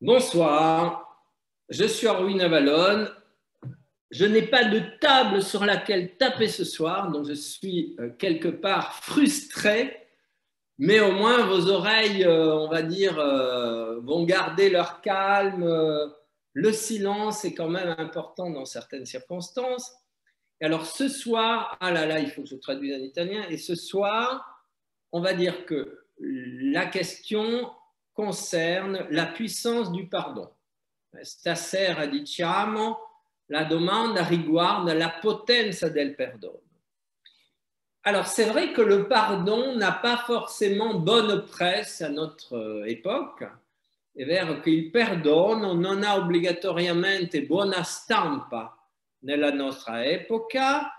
Bonsoir, je suis Orwin Avalon. Je n'ai pas de table sur laquelle taper ce soir, donc je suis quelque part frustré, mais au moins vos oreilles, on va dire, vont garder leur calme. Le silence est quand même important dans certaines circonstances. Et alors ce soir, ah là là, il faut que je traduise en italien, et ce soir, on va dire que la question concerne la puissance du pardon. Stasera diciamo la domanda riguarda la potenza del perdono. Alors c'est vrai que le pardon n'a pas forcément bonne presse à notre époque. È vero che il perdono non ha obbligatoriamente buona stampa nella nostra epoca.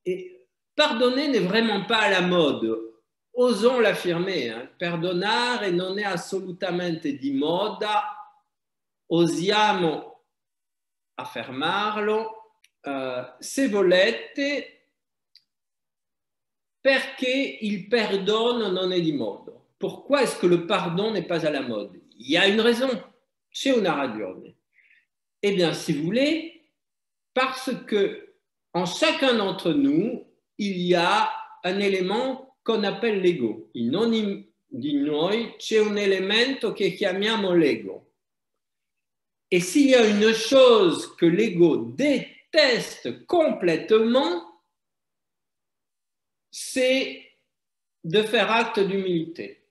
Et pardonner n'est vraiment pas à la mode. Osons l'affirmer, hein. Perdonare non è assolutamente di moda, osiamo affermarlo, se volete, perché il perdono non è di moda. Pourquoi est-ce que le pardon n'est pas à la mode? Il y a une raison, c'è una ragione. Eh bien, si vous voulez, parce que en chacun d'entre nous, il y a un élément qu'on appelle l'ego. In ogni di noi c'è un elemento che chiamiamo l'ego. Et s'il y a une chose que l'ego déteste complètement, c'est de faire acte d'umilité.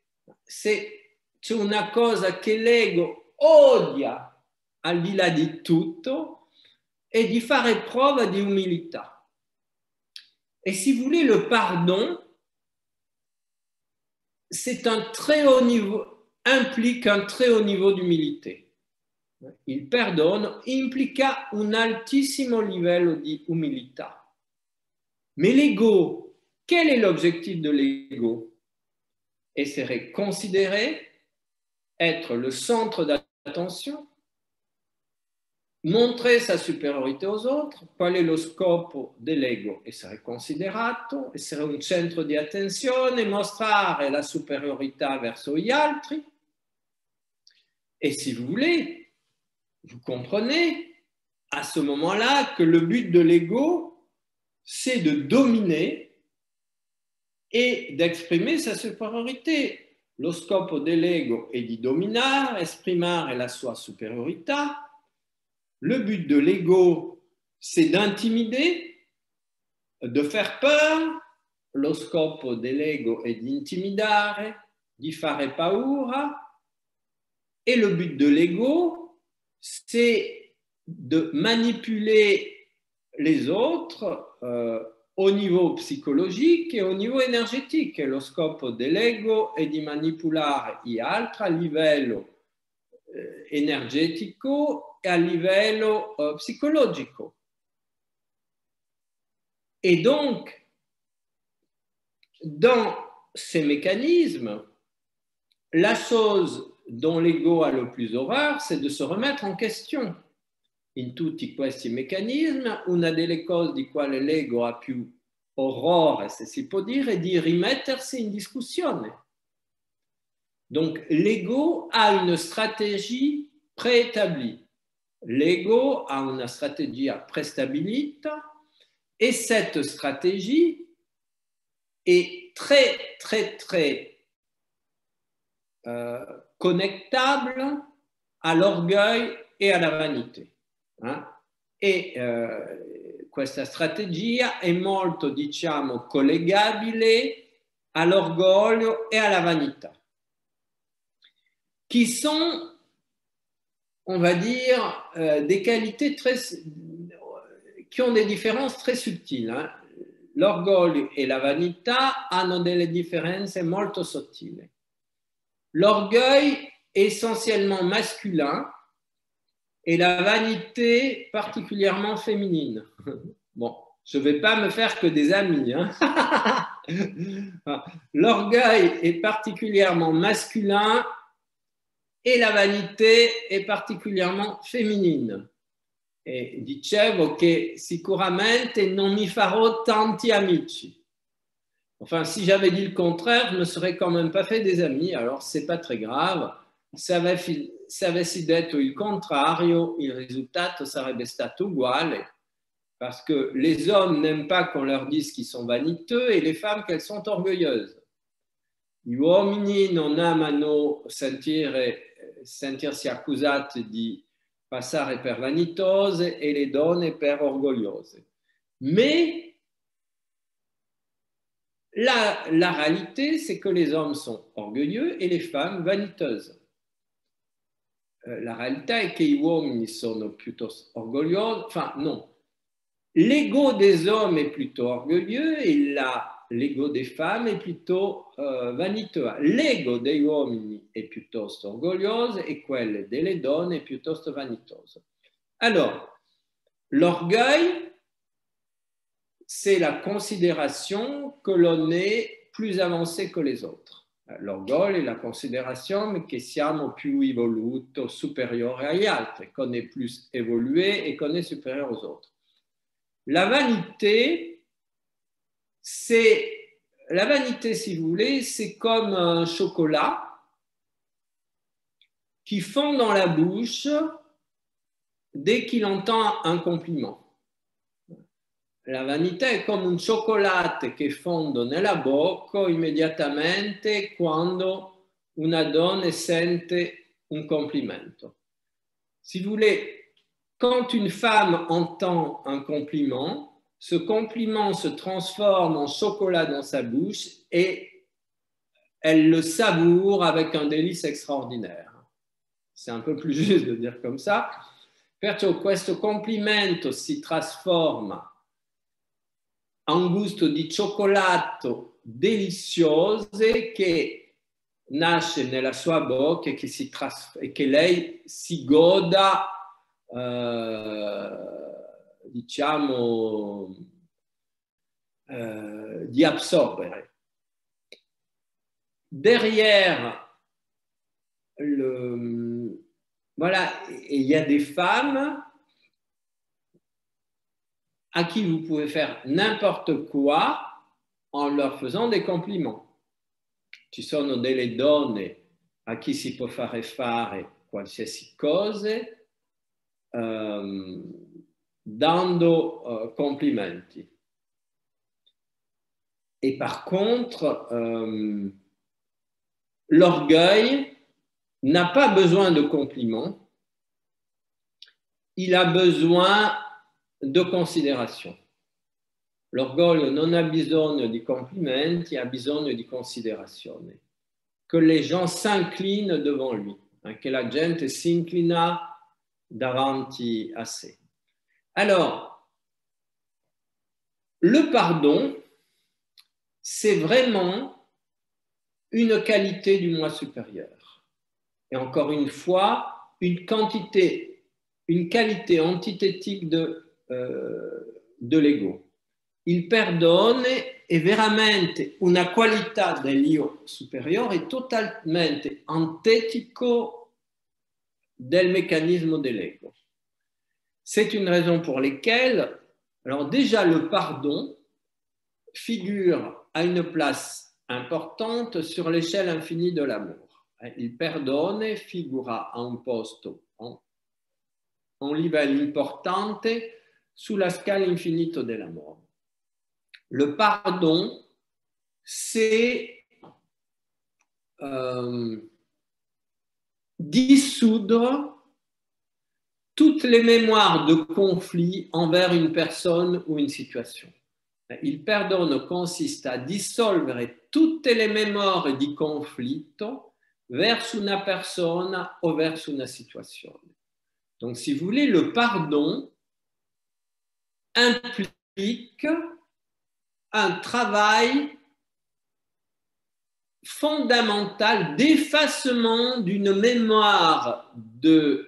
C'è una cosa che l'ego odia al di là di tutto, et di fare prova di umilità. Et si vous voulez, le pardon, c'est un très haut niveau, implique un très haut niveau d'umilité. Il perdono implica un altissimo livello di umilità. Mais l'ego, quel est l'objectif de l'ego? Essere considéré, être le centre d'attention, montrer sa superiorité aux autres. Qual è lo scopo dell'ego? Essere considerato, essere un centro di attenzione, mostrare la superiorità verso gli altri. Et si vous voulez, vous comprenez à ce moment-là que le but de l'ego, c'est de dominer et d'exprimer sa superiorité. Lo scopo dell'ego è di dominare, esprimere la sua superiorità. Le but de l'ego, c'est d'intimider, de faire peur. Lo scopo dell'ego è di intimidare, di fare paura. Et le but de l'ego, c'est de manipuler les autres au niveau psychologique et au niveau énergétique. Lo scopo dell'ego è di manipolare gli altri a livello energetico e a livello psychologico. Et donc, dans ces mécanismes, la chose dont l'ego a le plus horreur, c'est de se remettre en question. In tutti questi meccanismi, una delle cose di quale l'ego ha più orrore, se si può dire, è di rimettersi in discussione. Donc, l'ego a une stratégie préétablie. L'ego a una strategia prestabilita et cette stratégie est très, très, très connectable à l'orgueil et à la vanité. E questa strategia è molto, diciamo, collegabile all'orgoglio e alla vanità, qui sont, on va dire, des qualités qui ont des différences très subtili. L'orgoglio e la vanità hanno delle differenze molto sottili. L'orgueil est essentiellement masculin et la vanité particulièrement féminine. Bon, je ne vais pas me faire que des amis. L'orgueil est particulièrement masculin et la vanité est particulièrement féminine. E dicevo che sicuramente non mi farò tanti amici. Enfin, si j'avais dit le contraire, je ne me serais quand même pas fait des amis, alors ce n'est pas très grave. se avessi detto il contrario, il risultato sarebbe stato uguale, parce que les hommes n'aiment pas qu'on leur dise qu'ils sont vaniteux et les femmes qu'elles sont orgueilleuses. Gli uomini non amano sentirsi accusati di passare per vanitose e le donne per orgogliose. Mais la réalité, c'est que les hommes sont orgueilleux et les femmes vaniteuses. La realtà è che gli uomini sono piuttosto orgogliosi, enfin non, l'ego des hommes est plutôt orgueilleux et l'ego des femmes est plutôt vaniteux. L'ego degli uomini è piuttosto orgoglioso e quello delle donne è piuttosto vanitoso. Alors, l'orgueil, c'est la considération que l'on est plus avancé que les autres. L'orgoglio è la considerazione che siamo più evoluti, superiori agli altri, qu'on est plus évolué et qu'on est supérieur aux autres. La vanité, si vous voulez, c'est comme un chocolat qui fond dans la bouche dès qu'il entend un compliment. La vanità è come un cioccolato che fonde nella bocca immediatamente quando una donna sente un complimento. Si vous voulez, quand une femme entend un compliment, ce compliment se transforme en chocolat dans sa bouche et elle le savoure avec un délice extraordinaire. C'est un peu plus juste de dire comme ça. Perciò questo complimento si trasforma un gusto di cioccolato delizioso che nasce nella sua bocca e che lei si goda, diciamo, di absorbere. Derrière voilà, il y a des femmes à qui vous pouvez faire n'importe quoi en leur faisant des compliments. Ci sono delle donne a chi si può fare qualsiasi cosa dando complimenti. Et par contre, l'orgueil n'a pas besoin de compliments, il a besoin de considération. L'orgoglio non ha bisogno di complimenti, ha bisogno di considerazione. Que les gens s'inclinent devant lui, che la gente si inclina davanti a sé. Alors, le pardon, c'est vraiment une qualité du moi supérieur. Et encore une fois, une qualité antithétique de l'ego. Il perdono è veramente una qualità dell'io superiore totalmente antitico del mécanisme de l'ego. C'est une raison pour laquelle, alors déjà le pardon figure à une place importante sur l'échelle infinie de l'amour. Il perdone figura a un posto, un livello importante sulla scala infinita dell'amore. Le pardon, c'est dissoudre toutes les mémoires de conflit envers une personne ou une situation. Il perdono consiste a dissolvere tutte le memorie di conflitto verso una persona o verso una situazione. Donc, si vous voulez, le pardon implique un travail fondamental d'effacement d'une mémoire de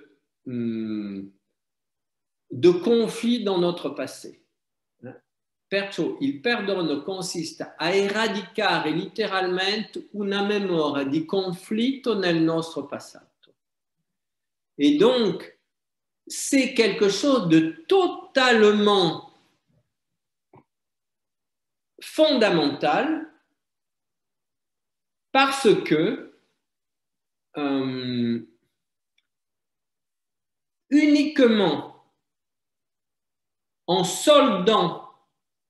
conflit dans notre passé. Perciò il perdono consiste a eradicare letteralmente una memoria di conflitto nel nostro passato. Et donc, c'est quelque chose de totalement fondamental parce que uniquement en soldant,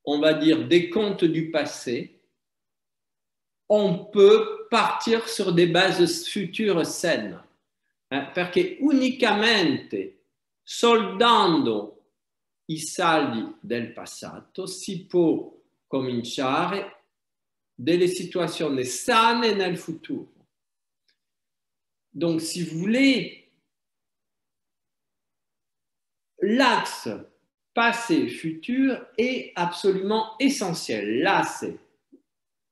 on va dire, des comptes du passé, on peut partir sur des bases futures saines. Perché unicamente soldando i saldi del passato si può cominciare delle situazioni sane nel futuro. Donc, si vous voulez, l'axe passé-futur est absolument essentiel. L'asse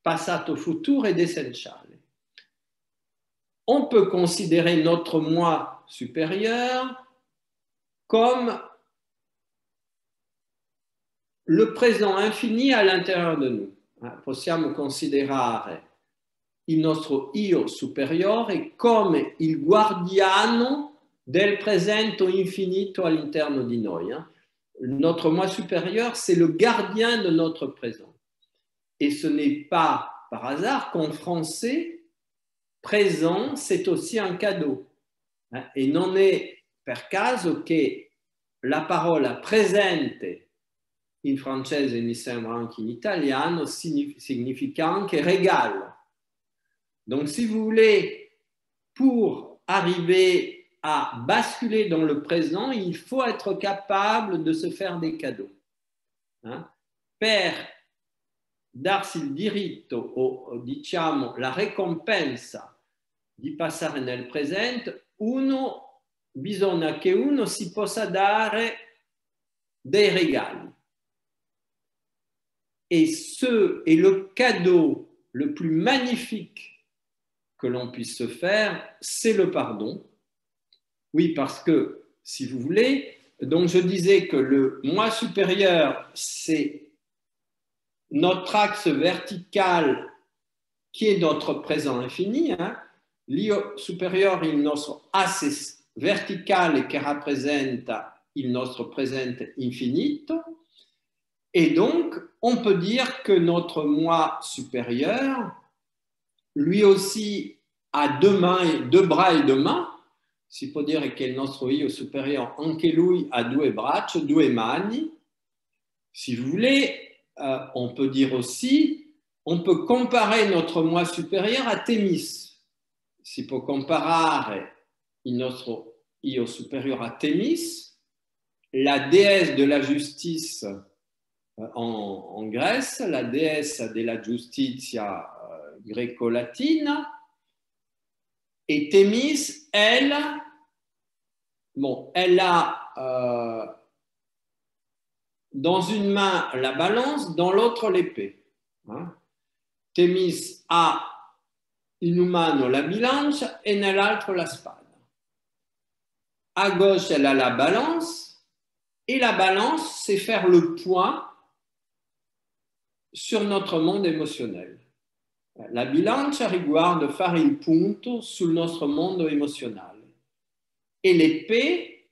passato-futuro est essentiel. On peut considérer notre moi supérieur comme le présent infini à l'intérieur de nous. Possiamo considerare il nostro io superiore come il guardiano del presente infinito all'interno di noi. Notre moi supérieur, c'est le gardien de notre présent. Et ce n'est pas par hasard qu'en français, présent, c'est aussi un cadeau. E non è per caso che la parola presente in francese, mi sembra anche in italiano, significa anche regalo. Donc, si vous voulez, pour arriver à basculer dans le présent, il faut être capable de se faire des cadeaux. Per darsi il diritto o diciamo la ricompensa di passare nel presente, bisogna che uno si possa dare dei regali. Et ce est le cadeau le plus magnifique que l'on puisse se faire, c'est le pardon. Oui, parce que, si vous voulez, donc je disais que le moi supérieur, c'est notre axe vertical qui est notre présent infini. L'io superiore è il nostro asse verticale che rappresenta il nostro presente infinito. Et donc, on peut dire que notre moi supérieur, lui aussi, a deux bras et deux mains. Si può dire che il nostro io superiore, anche lui, a due braccia, due mani. Si vous voulez, on peut dire aussi, on peut comparer notre moi supérieur a Thémis. Si può comparare il nostro io superiore a Thémis, la déesse de la justice en Grèce, la déesse della giustizia greco-latina, et Thémis, elle a dans une main la balance, dans l'autre l'épée. Thémis ha in una mano la bilancia e nell'altro la spada. À gauche, elle a la balance, et la balance, c'est faire le point sur notre monde émotionnel. La bilancia riguarda fare il punto sul nostro mondo emozionale. Et l'épée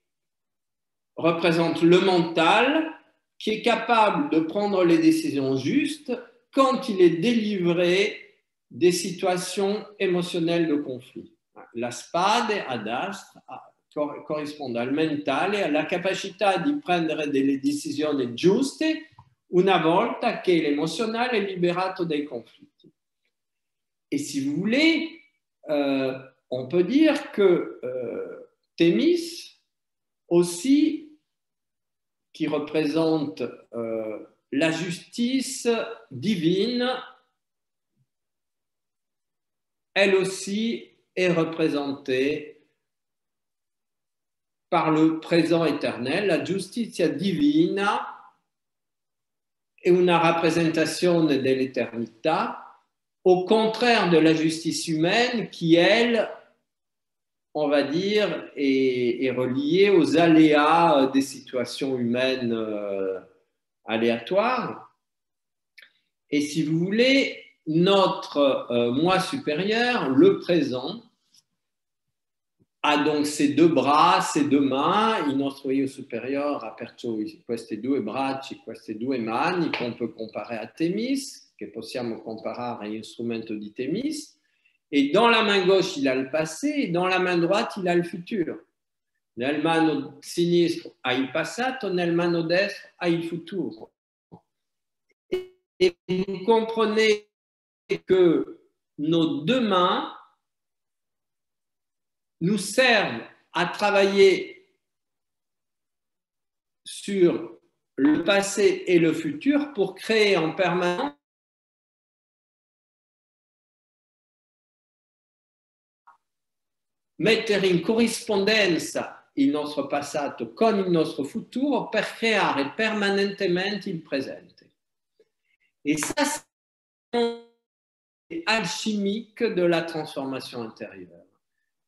représente le mental qui est capable de prendre les décisions justes quand il est délivré des situations émotionnelles de conflit. La spade ad astra corrisponde al mentale, alla capacità di prendere delle decisioni giuste una volta che l'emozionale è liberato dai conflitti. Et si vous voulez, on peut dire que Thémis aussi, qui représente la justice divine, elle aussi est représentée par le présent éternel. La giustizia divina è una rappresentazione dell'eternità, au contraire de la justice humaine qui, elle, on va dire, est reliée aux aléas des situations humaines aléatoires. Et si vous voulez, notre moi supérieur, le présent, ha donc ses deux bras, ses deux mains. Il nostro io superiore ha perciò questi due bracci, queste due mani che on peut comparer a Thémis, che possiamo comparare all'instrumento di Thémis. Et dans la main gauche, il a le passé, et dans la main droite, il a le futur. Nel mano sinistro ha il passato, nel mano destro ha il futuro. Et vous comprenez que nos deux mains nous servent à travailler sur le passé et le futur pour créer en permanence mettere in corrispondenza il nostro passato con il nostro futuro per creare permanentemente il presente. Et ça, c'est alchimique de la trasformation intérieure.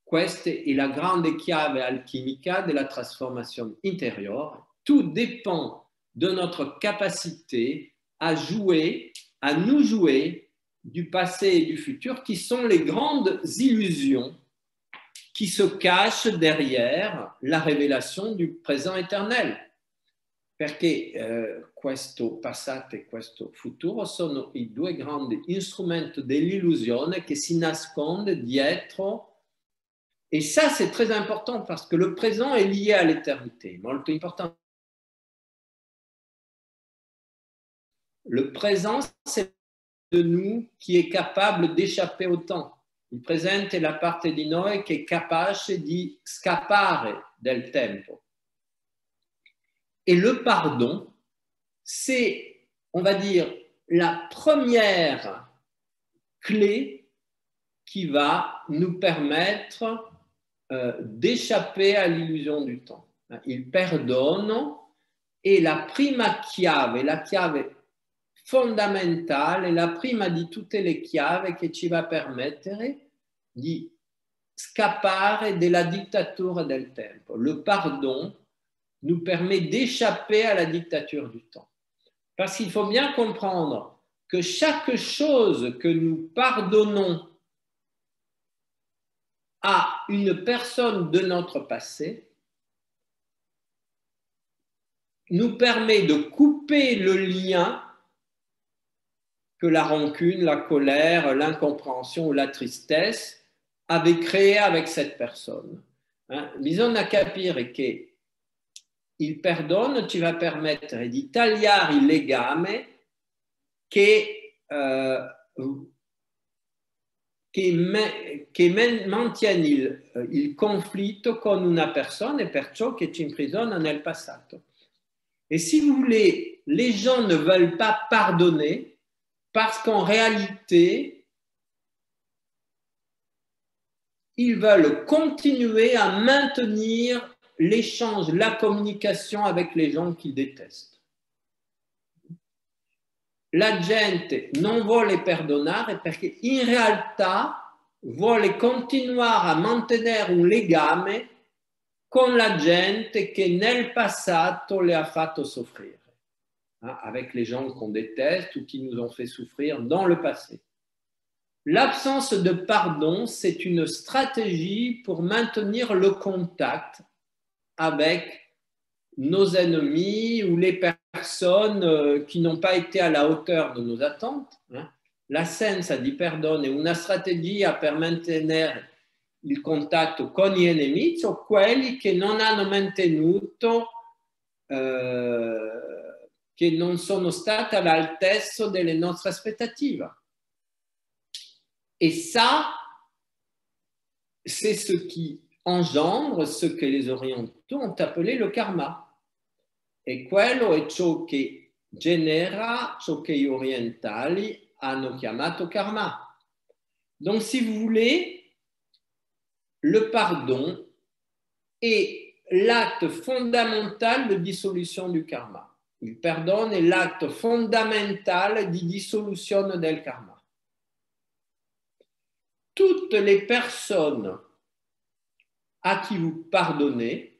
Questa è la grande chiave alchimica della trasformation intérieure. Tout dépend de notre capacité à jouer, à nous jouer du passé et du futur, qui sont les grandes illusions qui se cachent derrière la révélation du présent éternel. Perché questo passato e questo futuro sono i due grandi strumenti dell'illusione che si nasconde dietro. Et ça, c'est très important parce que le présent est lié à l'éternité. Molto important. Le présent, c'est de nous qui est capable d'échapper au temps. Il presente è la parte di noi che è capace di scappare del tempo. Et le pardon, c'est, on va dire, la première clé qui va nous permettre d'échapper à l'illusion du temps. Il perdono è la prima chiave, la chiave fondamentale, la prima di tutte le chiavi che ci va a permettere di scappare della dittatura del tempo. Le pardon nous permet d'échapper à la dictature du temps. Parce qu'il faut bien comprendre que chaque chose que nous pardonnons à une personne de notre passé nous permet de couper le lien que la rancune, la colère, l'incompréhension ou la tristesse avaient créé avec cette personne. Bisogna capire che il perdono ci va a permettere di tagliare il legame che mantiene il conflitto con una persona e perciò che ci imprisiona nel passato. Et si vous voulez, les gens ne veulent pas pardonner parce qu'en réalité, ils veulent continuer à maintenir l'échange, la communication avec les gens qu'ils détestent. La gente non vuole perdonare perché in realtà vuole continuare a mantenere un legame con la gente che nel passato le ha fatto soffrire, avec les gens qu'on déteste ou qui nous ont fait souffrir dans le passé. L'absence de pardon, c'est une stratégie pour maintenir le contact avec nos ennemis ou les personnes qui n'ont pas été à la hauteur de nos attentes. L'assenza di perdono è una strategia per mantenere il contatto con gli nemici o quelli che non hanno mantenuto, che non sono stati all'altezza delle nostre aspettative. Et ça, c'est ce qui engendre ce que les orientaux ont appelé le karma. E quello è ciò che genera ciò che gli orientali hanno chiamato karma. Donc, si vous voulez, le pardon est l'acte fondamental de dissolution du karma. Il perdono è l'acte fondamentale di dissoluzione del karma. Toutes les personnes à qui vous pardonnez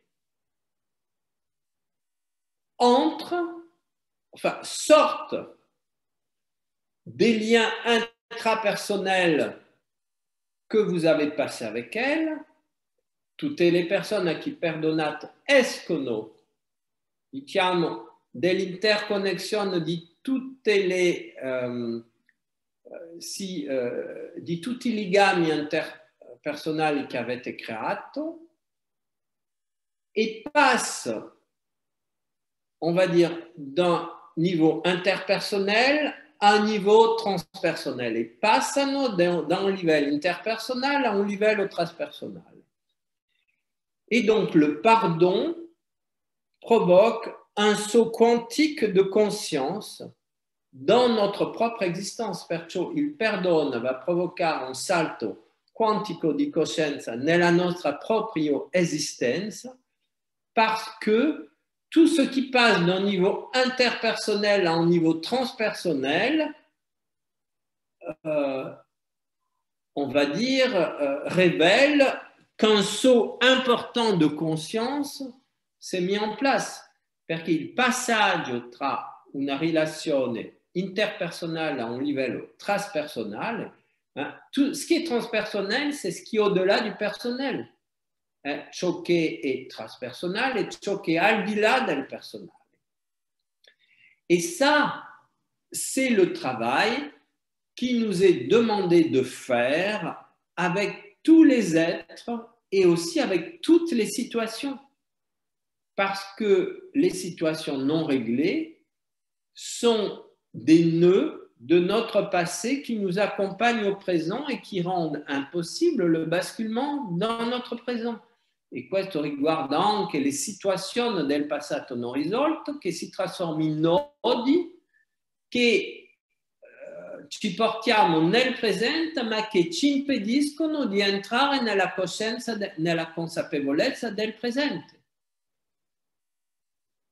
sortent des liens intrapersonnels que vous avez passés avec elles. Tutte le persone a chi perdonate escono, diciamo, dell'interconnessione di tutte le di tutti i legami interpersonali che avete creato et passe, on va dire, d'un niveau interpersonnel à un niveau transpersonnel et passano da un livello interpersonnel à un livello transpersonnel. Et donc le pardon provoque un saut quantique de conscience dans notre propre existence, perciò il perdono va provocare un salto quantico di coscienza nella nostra propria esistenza parce que tout ce qui passe d'un niveau interpersonnel à un niveau transpersonnel, on va dire, révèle qu'un saut important de conscience s'est mis en place, perché il passaggio tra una relazione interpersonnelle à un livello transpersonnel, tout ce qui est transpersonnel, c'est ce qui est au-delà du personnel. Ciò che è transpersonnel et ciò che è al di là del personnel. Et ça, c'est le travail qui nous est demandé de faire avec tous les êtres et aussi avec toutes les situations. Parce que les situations non réglées sont des nœuds de notre passé qui nous accompagnent au présent et qui rendent impossible le basculement dans notre présent. E questo riguarda anche le situazioni del passato non risolte che si trasformano in nodi che ci portiamo nel presente ma che ci impediscono di entrare nella coscienza, nella consapevolezza del presente.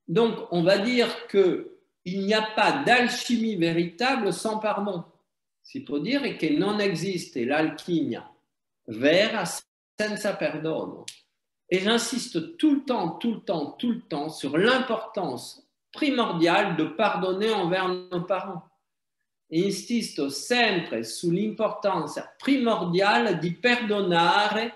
Donc on va dire qu'il n'y a pas d'alchimie véritable sans pardon. Si può dire che non esiste l'alchimia vera senza perdono. Et j'insiste tout le temps sur l'importance primordiale de pardonner envers nos parents. E insisto sempre sull'importanza primordiale di perdonare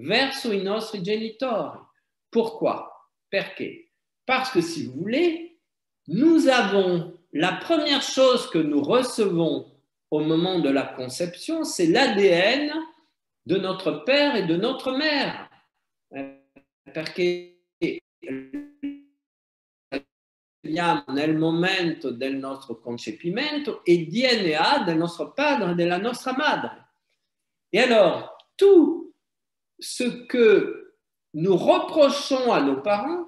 verso i nostri genitori. Pourquoi? Perché? Parce que si vous voulez, nous avons la première chose que nous recevons au moment de la conception, c'est l'ADN de notre père et de notre mère. Perché nel momento del nostro concepimento il DNA del nostro padre et de la nostra madre. Et alors, tout ce que nous reprochons à nos parents,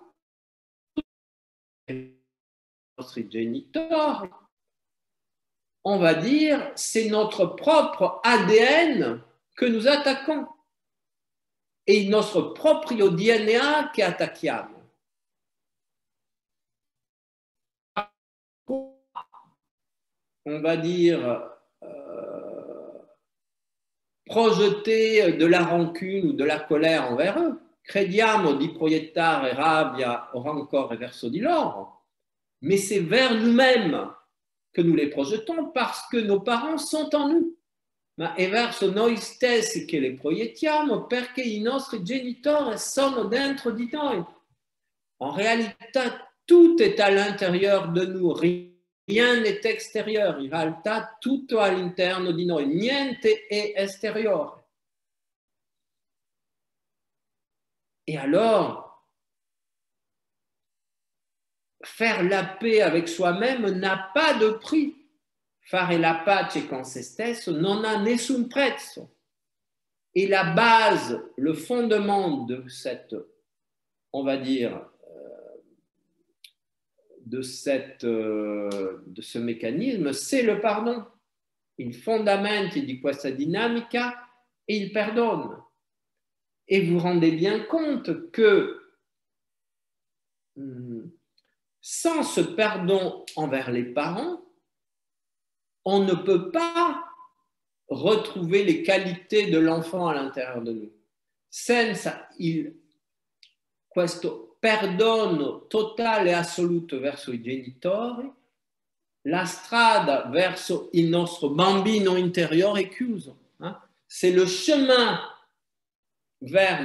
nostri genitori, on va dire, c'est notre propre ADN que nous attaquons. Et il nostro proprio DNA che attacchiamo. On va dire projeter de la rancune ou de la colère envers eux. Crediamo di proiettare rabbia o rancore verso di loro, mais c'est vers nous-mêmes que nous les projetons parce que nos parents sont en nous. Ma è verso noi stessi che le proiettiamo perché i nostri genitori sono dentro di noi. En réalité, tout est à l'intérieur de nous, rien n'est extérieur. In realtà, tutto all'interno di noi, niente è esteriore. Et alors, faire la paix avec soi-même n'a pas de prix. Fare la pace con se stesso non ha nessun prezzo. Et la base, le fondement de cette, on va dire, de ce mécanisme, c'est le pardon. Il fondamento di questa dinamica è il perdono. Et vous rendez bien compte que sans ce pardon envers les parents, on ne peut pas retrouver les qualités de l'enfant à l'intérieur de nous. Senza questo perdono totale e assoluto verso i genitori, la strada verso il nostro bambino interiore è chiuso. C'est le chemin vers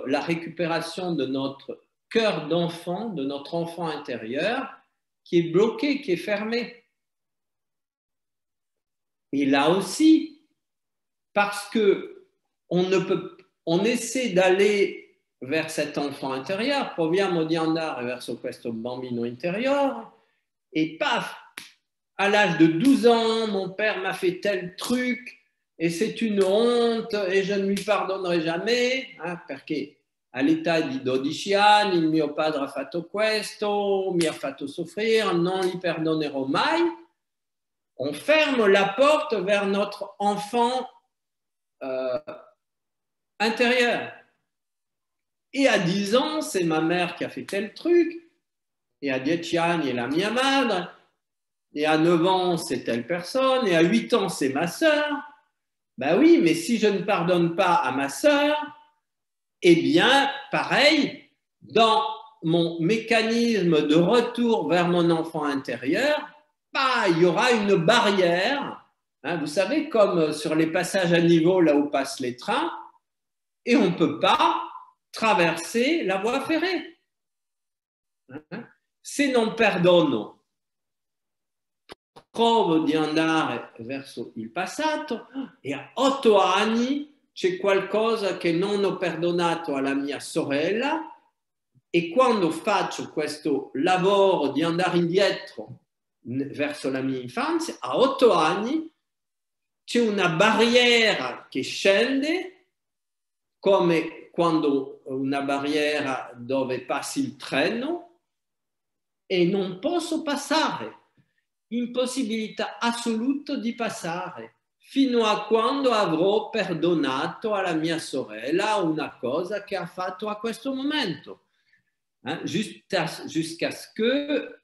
la récupération de notre cœur d'enfant, de notre enfant intérieur, qui est bloqué, qui est fermé. Et là aussi, parce que on essaie d'aller vers cet enfant intérieur, proviamo di andare verso questo bambino interiore, et paf, à l'âge de 12 ans, mon père m'a fait tel truc, et c'est une honte, et je ne lui pardonnerai jamais, perché all'età di 12 anni il mio padre ha fatto questo, mi ha fatto soffrire, non gli perdonerò mai. On ferme la porte vers notre enfant intérieur. Et à 10 ans, c'est ma mère qui a fait tel truc, et à 10 anni è la mia madre, et à 9 ans, c'est telle personne, et à 8 ans, c'est ma sœur. Ben oui, mais si je ne pardonne pas à ma sœur, eh bien, pareil, dans mon mécanisme de retour vers mon enfant intérieur, bah, il y aura une barrière, vous savez, comme sur les passages à niveau, là où passent les trains, et on ne peut pas traverser la voie ferrée. Se non perdono, provo di andare verso il passato, e a 8 anni c'è qualcosa che non ho perdonato alla mia sorella, e quando faccio questo lavoro di andare indietro verso la mia infanzia, a 8 anni c'è una barriera che scende, come quando una barriera dove passi il treno, e non posso passare, impossibilità assoluta di passare, fino a quando avrò perdonato alla mia sorella una cosa che ha fatto a questo momento, jusqu'à ce que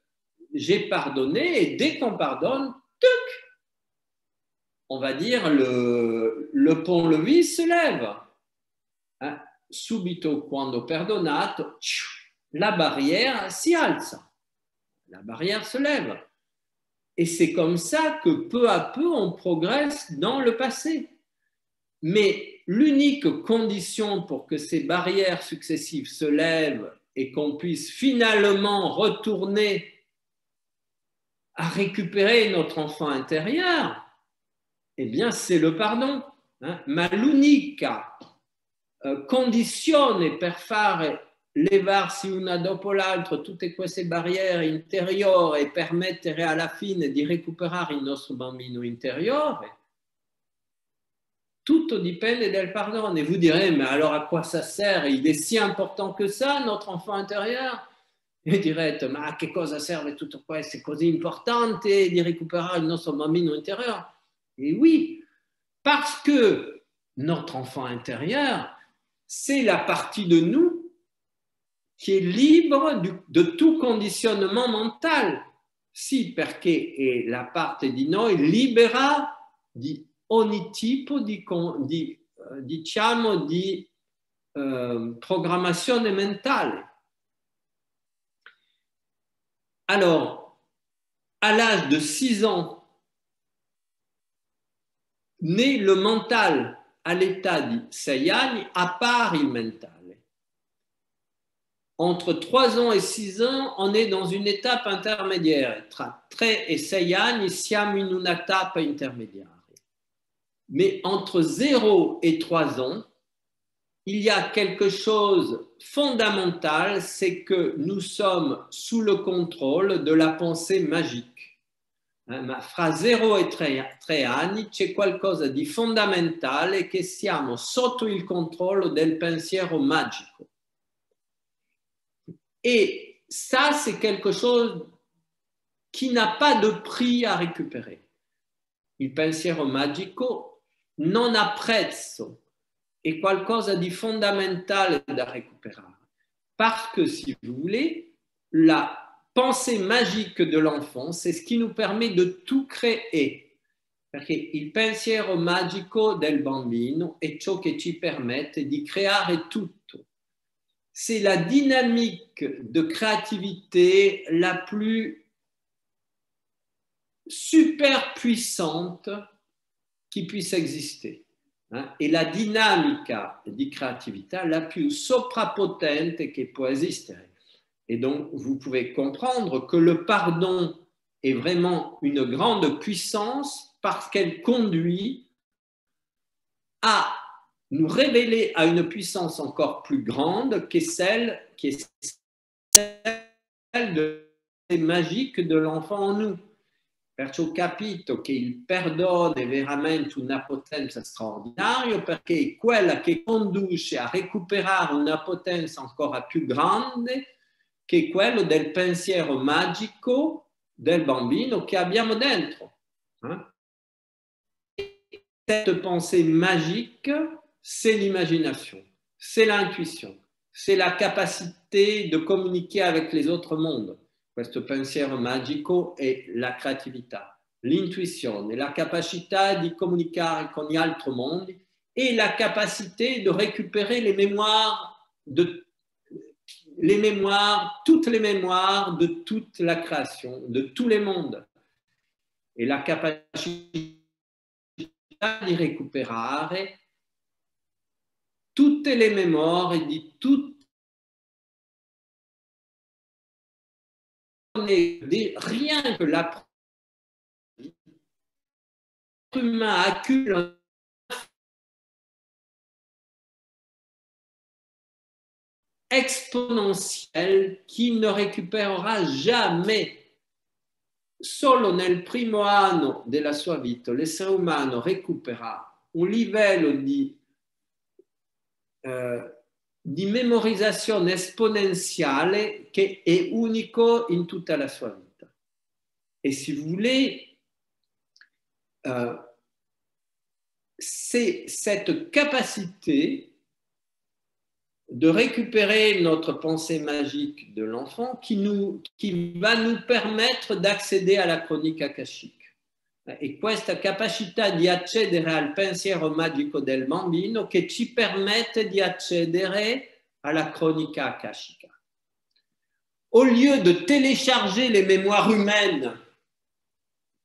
j'ai pardonné, et dès qu'on pardonne, tuc, on va dire le pont-levis se lève. Subito quando perdonato, la barrière si alza, la barrière se lève. Et c'est comme ça que peu à peu on progresse dans le passé. Mais l'unique condition pour que ces barrières successives se lèvent et qu'on puisse finalement retourner à récupérer notre enfant intérieur, eh bien c'est le pardon. Ma l'unica condizione per fare levarsi una dopo l'altra tutte queste barriere interiori e permettere alla fine di recuperare il nostro bambino interiore, tutto dipende del perdono. Et vous direz, mais alors à quoi ça sert? Il est si important que ça, notre enfant intérieur? E direte, ma a che cosa serve tutto questo? È così importante di recuperare il nostro bambino intérieur? Et oui, parce que notre enfant intérieur, c'est la partie de nous qui est libre de tout conditionnement mental. Sì, perché è la parte di noi libera di ogni tipo di programmazione mentale. Alors, à l'âge de 6 ans, naît le mental. All'età di 6 anni appare il mentale. Entre 3 ans et 6 ans, on est dans une étape intermédiaire. Tra 3 e 6 anni siamo in una tappa intermédiaire. Mais entre 0 et 3 ans, il y a quelque chose fondamental, c'est que nous sommes sous le contrôle de la pensée magique. Ma fra 0 e 3 anni c'è qualcosa di fondamentale, che siamo sotto il controllo del pensiero magico. Et ça, c'est quelque chose qui n'a pas de prix à récupérer. Il pensiero magico non ha prezzo, è qualcosa di fondamentale da recuperare. Parce que, si vous voulez, la pensée magique de l'enfant, c'est ce qui nous permet de tout créer. Perché il pensiero magico del bambino è ciò che ci permette di creare tutto. C'est la dynamique de créativité la plus super puissante qui puisse exister. E la dinamica di creatività la più soprapotente che può esistere. Et donc, vous pouvez comprendre que le pardon est vraiment une grande puissance parce qu'elle conduit à nous révéler à une puissance encore plus grande qui est celle de magique de l'enfant en nous. Perciò ho capito che il perdono è veramente una potenza straordinaria, perché è quella che conduce a recuperare una potenza ancora più grande, che è quello del pensiero magico del bambino che abbiamo dentro. Cette pensée magique, c'est l'imagination, c'est l'intuition, c'est la capacité de communiquer avec les autres mondes. Questo pensiero magico è la creatività, l'intuizione, la capacità di comunicare con gli altri mondi et la capacité de récupérer les mémoires, toutes les mémoires de toute la création, de tous les mondes. Et la capacité di recuperare tutte le memorie di tutte rien que l'être humain accumule exponentielle qu'il ne récupérera jamais. Solo nel primo anno della sua vita l'essere umano recupera un livello di memorizzazione esponenziale che è unico in tutta la sua vita. Et si vous voulez, c'est cette capacité de récupérer notre pensée magique de l'enfant qui va nous permettre d'accéder à la cronica akashique. E questa capacità di accedere al pensiero magico del bambino che ci permette di accedere alla cronica akashica. Au lieu de télécharger les mémoires humaines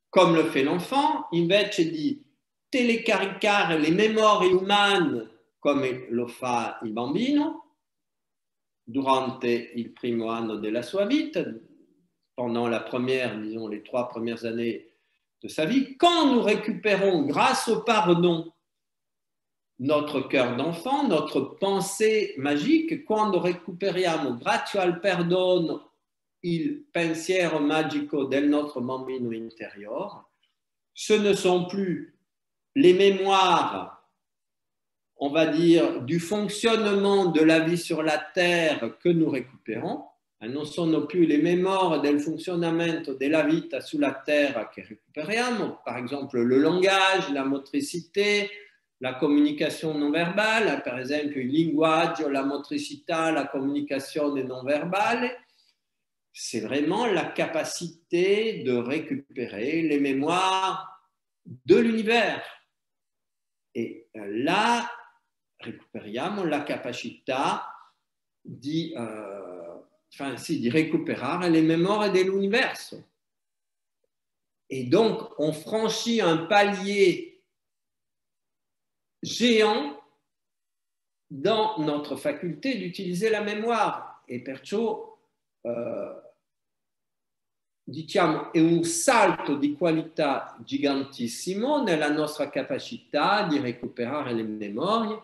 comme le fait l'enfant, invece di telecaricare le memorie umane come lo fa il bambino durante il primo anno della sua vita, pendant la première, disons les 3 premières années de sa vie, quand nous récupérons grâce au pardon notre cœur d'enfant, notre pensée magique, quando recuperiamo grazie al perdono il pensiero magico del nostro bambino interiore, ce ne sont plus les mémoires, on va dire, du fonctionnement de la vie sur la terre que nous récupérons, non sono più le memorie del funzionamento della vita sulla terra che recuperiamo, par exemple le langage, la motricité, la communication non verbale, per esempio il linguaggio, la motricità, la communicazione non verbale. C'est vraiment la capacité de récupérer les mémoires de l'univers. Et là, recuperiamo la capacità di recuperare le memorie de l'univers. Et donc, on franchit un palier géant dans notre faculté d'utiliser la mémoire. Et perciò, diciamo, è un salto di qualità gigantissimo nella nostra capacità di recuperare le memorie.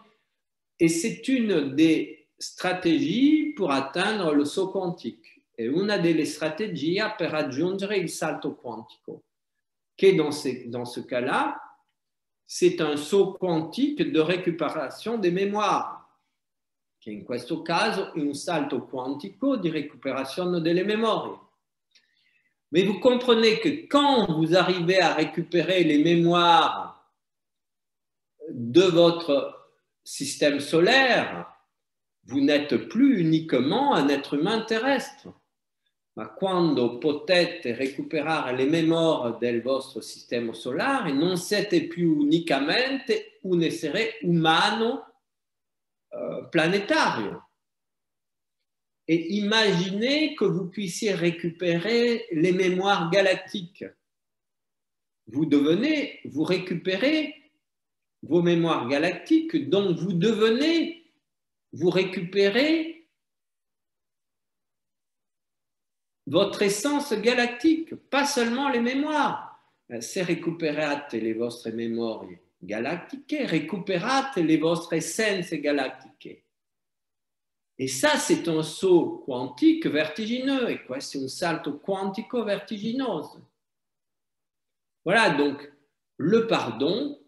Et c'est une des stratégie pour atteindre le saut quantique. È una delle strategie per raggiungere il salto quantico, che dans ce cas-là, c'est un saut quantique de récupération des mémoires, che in questo caso è un salto quantico di recupération delle memorie. Mais vous comprenez que quand vous arrivez à récupérer les mémoires de votre système solaire, vous n'êtes plus uniquement un être humain terrestre, ma quando potete recuperare le memorie del vostro sistema solare, non siete più unicamente un essere umano planétaire. Et imaginez que vous puissiez récupérer les mémoires galactiques. Vous récupérez vos mémoires galactiques, donc vous récupérez votre essence galactique, pas seulement les mémoires. se recuperate le vostre memorie galattiche, recuperate le vostre essenze galattiche. Et ça, c'est un saut quantique vertigineux, et quoi, c'est un salto quantico vertiginoso. Voilà, donc le pardon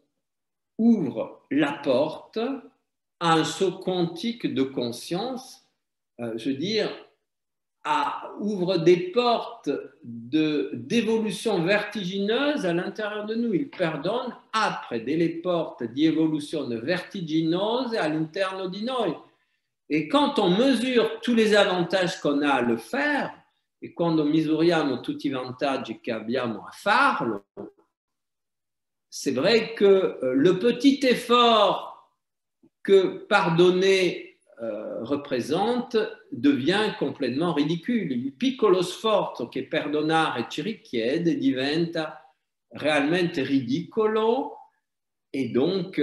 ouvre la porte à un saut quantique de conscience, je veux dire, ouvre des portes d'évolution vertigineuse à l'intérieur de nous. Il pardonne, apre delle porte di evoluzione vertiginose all'interno di noi. Et quand on mesure tous les avantages qu'on a à le faire, e quando misuriamo tutti i vantaggi che abbiamo a farlo, c'est vrai que le petit effort que pardonner représente devient complètement ridicule. Il piccolo sforzo che perdonare ci richiede diventa realmente ridicolo, et donc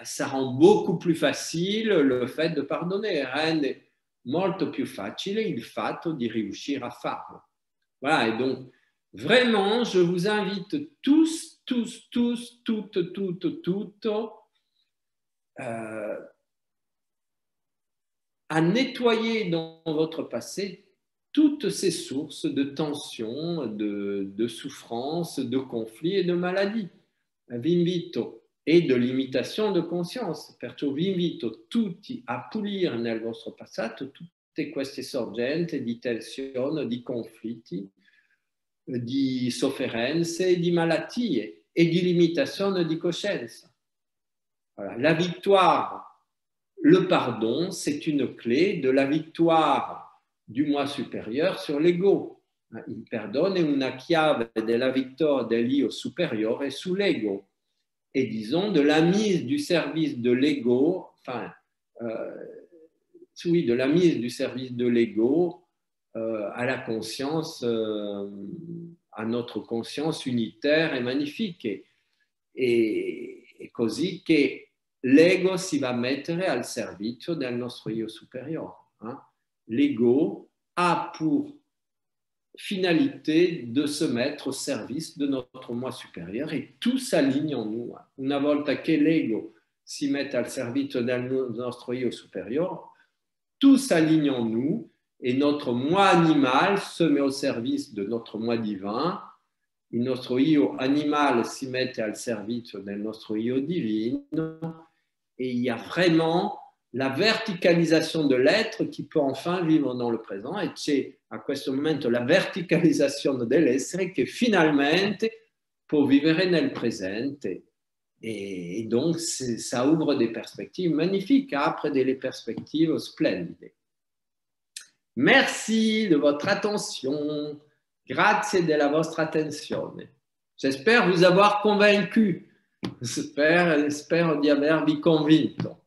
ça rend beaucoup plus facile le fait de pardonner, rende molto più facile il fatto di riuscire a farlo. Voilà, et donc vraiment, je vous invite toutes, à nettoyer dans votre passé toutes ces sources de tension, de souffrance, de conflits et de maladies. Vi invito, e di limitazione di conscienza, perciò vi invito tutti a pulire nel vostro passato tutte queste sorgenti di tensione, di conflitti, di sofferenze, di malattie e di limitazione di coscienza. Voilà. La victoire, le pardon, c'est une clé de la victoire du moi supérieur sur l'ego. Il perdono è una chiave della vittoria dell'io superiore sull'ego. Et disons de la mise du service de l'ego, enfin, oui, de la mise du service de l'ego à la conscience, à notre conscience unitaire et magnifique. E così che l'ego si va mettere al servizio del nostro io superiore. L'ego a pour finalité de se mettre au service de notre moi supérieur et tout s'aligne en nous. Una volta che l'ego si mette al servizio del nostro io superiore, tout s'aligne en nous et notre moi animal se met au service de notre moi divin. Il nostro io animal si mette al servizio del nostro io divino et il y a vraiment la verticalisation de l'être qui peut enfin vivre dans le présent, e c'è a questo momento la verticalizzazione dell'essere che finalmente può vivere nel presente, et donc ça ouvre des perspectives magnifiques, apre delle perspectives splendide. Merci de votre attention, grazie della vostra attenzione. J'espère vous avoir convaincu, spero di avervi convinto.